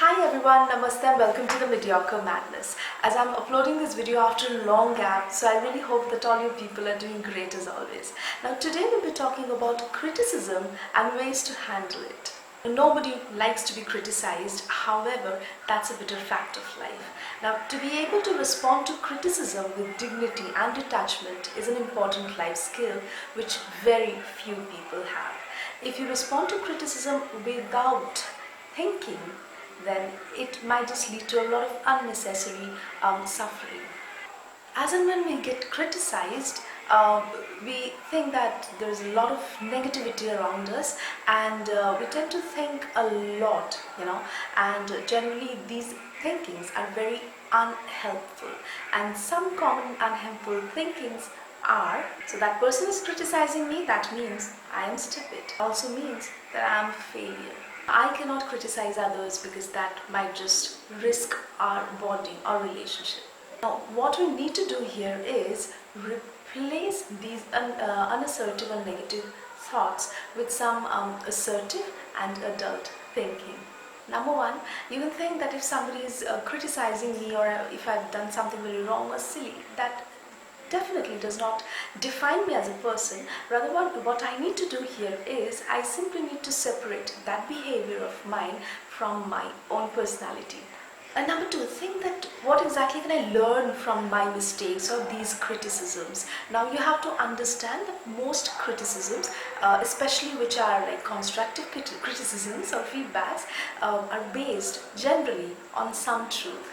Hi everyone, Namaste and welcome to the Mediocre Madness. As I'm uploading this video after a long gap, so I really hope that all you people are doing great as always. Now today we'll be talking about criticism and ways to handle it. Nobody likes to be criticized, however, that's a bitter fact of life. Now, to be able to respond to criticism with dignity and detachment is an important life skill which very few people have. If you respond to criticism without thinking, then it might just lead to a lot of unnecessary suffering. As and when we get criticized, we think that there's a lot of negativity around us, and we tend to think a lot, and generally these thinkings are very unhelpful. And some common unhelpful thinkings are, so that person is criticizing me, that means I am stupid. Also means that I am a failure. I cannot criticize others because that might just risk our bonding or relationship. Now, what we need to do here is replace these unassertive and negative thoughts with some assertive and adult thinking. Number one, you can think that if somebody is criticizing me, or if I've done something very wrong or silly, that definitely does not define me as a person. Rather, what I need to do here is I simply need to separate that behavior of mine from my own personality. And number two, think that what exactly can I learn from my mistakes or these criticisms. Now you have to understand that most criticisms, especially which are like constructive criticisms or feedbacks, are based generally on some truth.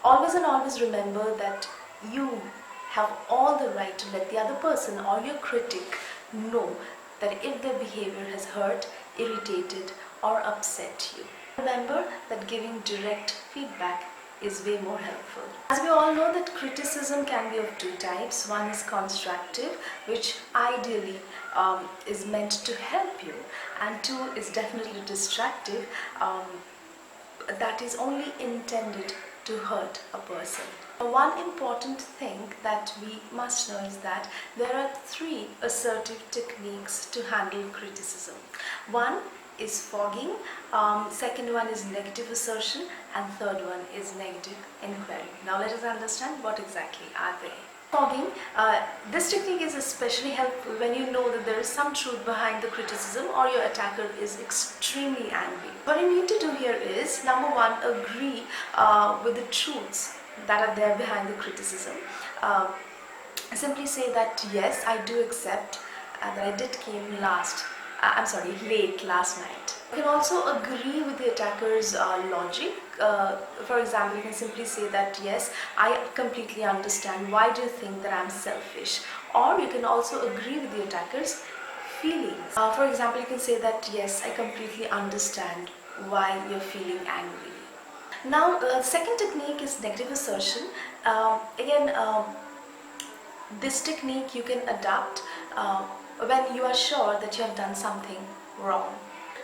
Always and always remember that you have all the right to let the other person or your critic know that if their behavior has hurt, irritated or upset you. Remember that giving direct feedback is way more helpful. As we all know that criticism can be of two types. One is constructive, which ideally is meant to help you, and two is definitely destructive, that is only intended to hurt a person. One important thing that we must know is that there are three assertive techniques to handle criticism. One is fogging, second one is negative assertion, and third one is negative inquiry. Now let us understand what exactly are they. Fogging, this technique is especially helpful when you know that there is some truth behind the criticism or your attacker is extremely angry. What you need to do here is, number one, agree with the truths that are there behind the criticism. Simply say that yes, I do accept that I did came late last night. You can also agree with the attacker's logic. For example, you can simply say that yes, I completely understand. Why do you think that I'm selfish? Or you can also agree with the attacker's feelings. For example, you can say that yes, I completely understand why you're feeling angry. Now, the second technique is negative assertion. This technique you can adapt when you are sure that you have done something wrong.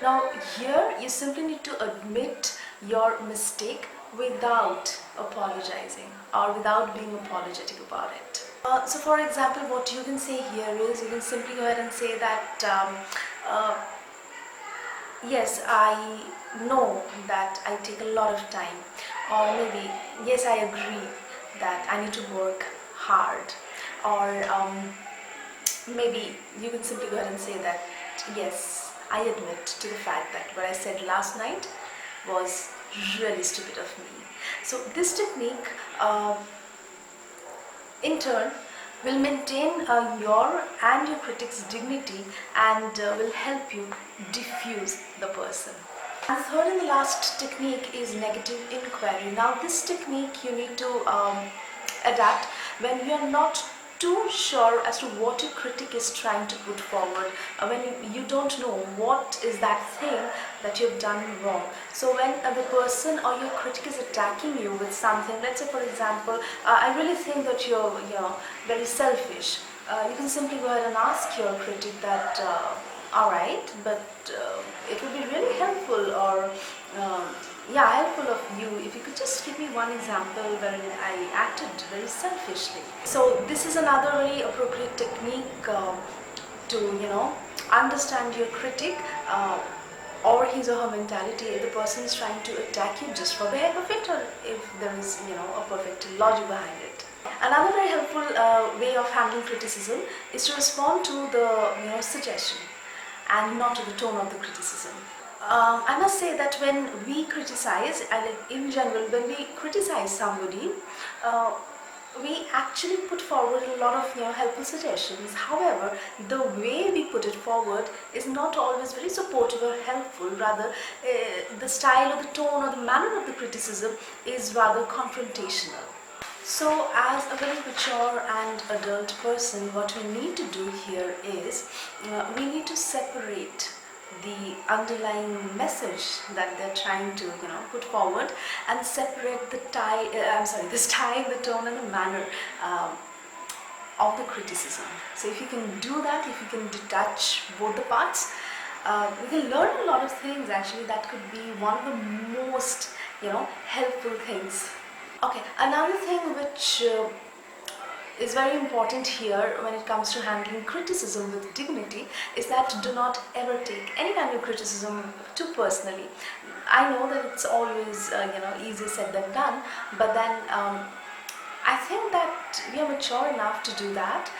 Now here you simply need to admit your mistake without apologizing or without being apologetic about it. So for example, what you can say here is, you can simply go ahead and say that yes, I know that I take a lot of time, or maybe yes, I agree that I need to work hard, or maybe you can simply go ahead and say that yes, I admit to the fact that what I said last night was really stupid of me. So this technique in turn will maintain your and your critic's dignity and will help you diffuse the person. And the third and the last technique is negative inquiry. Now this technique you need to adapt when you are not too sure as to what your critic is trying to put forward, when you don't know what is that thing that you've done wrong. So when the person or your critic is attacking you with something, let's say for example, I really think that you're very selfish, you can simply go ahead and ask your critic that alright, but it would be really helpful, or helpful of you if you could just give me one example wherein I acted very selfishly. So this is another very appropriate technique to understand your critic or his or her mentality, if the person is trying to attack you just for the heck of it, or if there is, a perfect logic behind it. Another very helpful way of handling criticism is to respond to the suggestion and not to the tone of the criticism. I must say that when we criticize, in general, when we criticize somebody, we actually put forward a lot of helpful suggestions. However, the way we put it forward is not always very supportive or helpful. Rather, the style or the tone or the manner of the criticism is rather confrontational. So, as a very mature and adult person, what we need to do here is we need to separate the underlying message that they're trying to put forward, and separate the the style, the tone, and the manner of the criticism. So if you can do that, if you can detach both the parts, we can learn a lot of things. Actually, that could be one of the most helpful things. Okay, another thing which is very important here when it comes to handling criticism with dignity is that do not ever take any kind of criticism too personally. I know that it's always easier said than done, but then I think that we are mature enough to do that.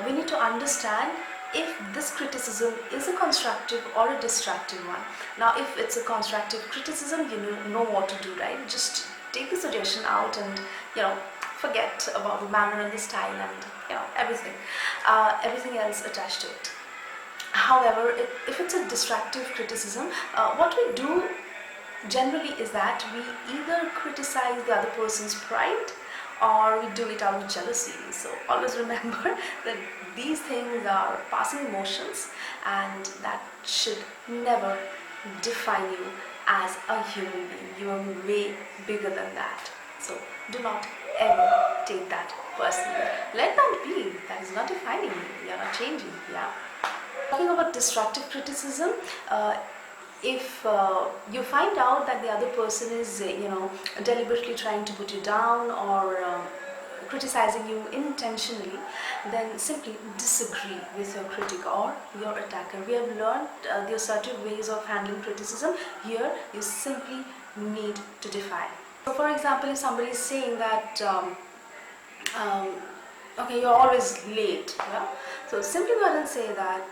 We need to understand if this criticism is a constructive or a destructive one. Now, if it's a constructive criticism, you know what to do, right? Just take the suggestion out and forget about the manner and the style and everything else attached to it. However, if it's a destructive criticism, what we do generally is that we either criticize the other person's pride or we do it out of jealousy. So always remember that these things are passing emotions, and that should never define you as a human being. You are way bigger than that. So do not ever take that personally. Let that be. That is not defining you. You are not changing. Yeah. Talking about destructive criticism, if you find out that the other person is deliberately trying to put you down or criticizing you intentionally, then simply disagree with your critic or your attacker. We have learned the assertive ways of handling criticism. Here you simply need to define. So for example, if somebody is saying that okay, you're always late, yeah? So simply go ahead and say that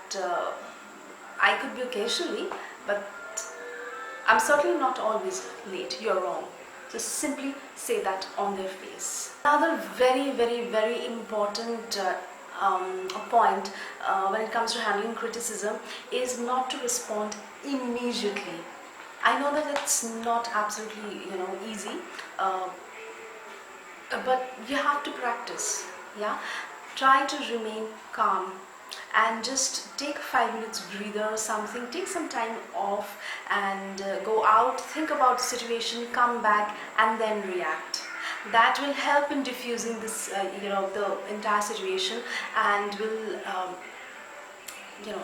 I could be occasionally, but I'm certainly not always late. You're wrong. So simply say that on their face. Another very, very, very important point when it comes to handling criticism is not to respond immediately. I know that it's not absolutely easy, but you have to practice. Yeah, try to remain calm and just take 5 minutes breather or something. Take some time off and go out, think about the situation, come back, and then react. That will help in diffusing this the entire situation, and will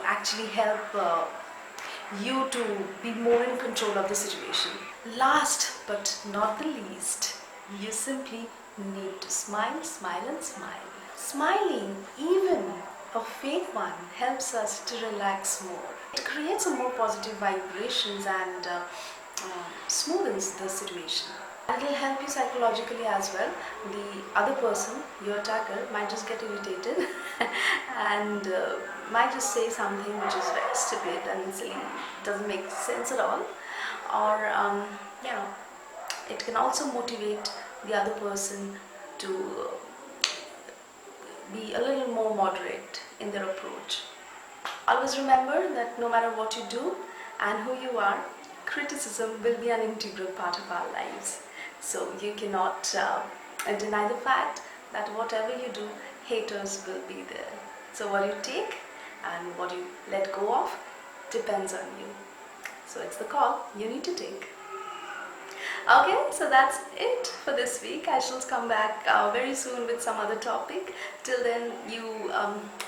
actually help you to be more in control of the situation. Last but not the least, you simply need to smile, smile and smile. Smiling, even a fake one, helps us to relax more. It creates a more positive vibrations and smoothens the situation. And it will help you psychologically as well. The other person, your attacker, might just get irritated and might just say something which is very stupid and silly, doesn't make sense at all. Or it can also motivate the other person to be a little more moderate in their approach. Always remember that no matter what you do and who you are, criticism will be an integral part of our lives. So you cannot deny the fact that whatever you do, haters will be there. So what you take and what you let go of depends on you. So it's the call you need to take. Okay, so that's it for this week. I shall come back very soon with some other topic. Till then, you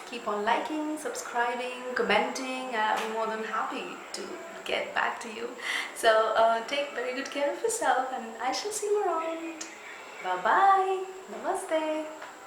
keep on liking, subscribing, commenting. I'll be more than happy to get back to you. So take very good care of yourself, and I shall see you around. Bye bye. Namaste.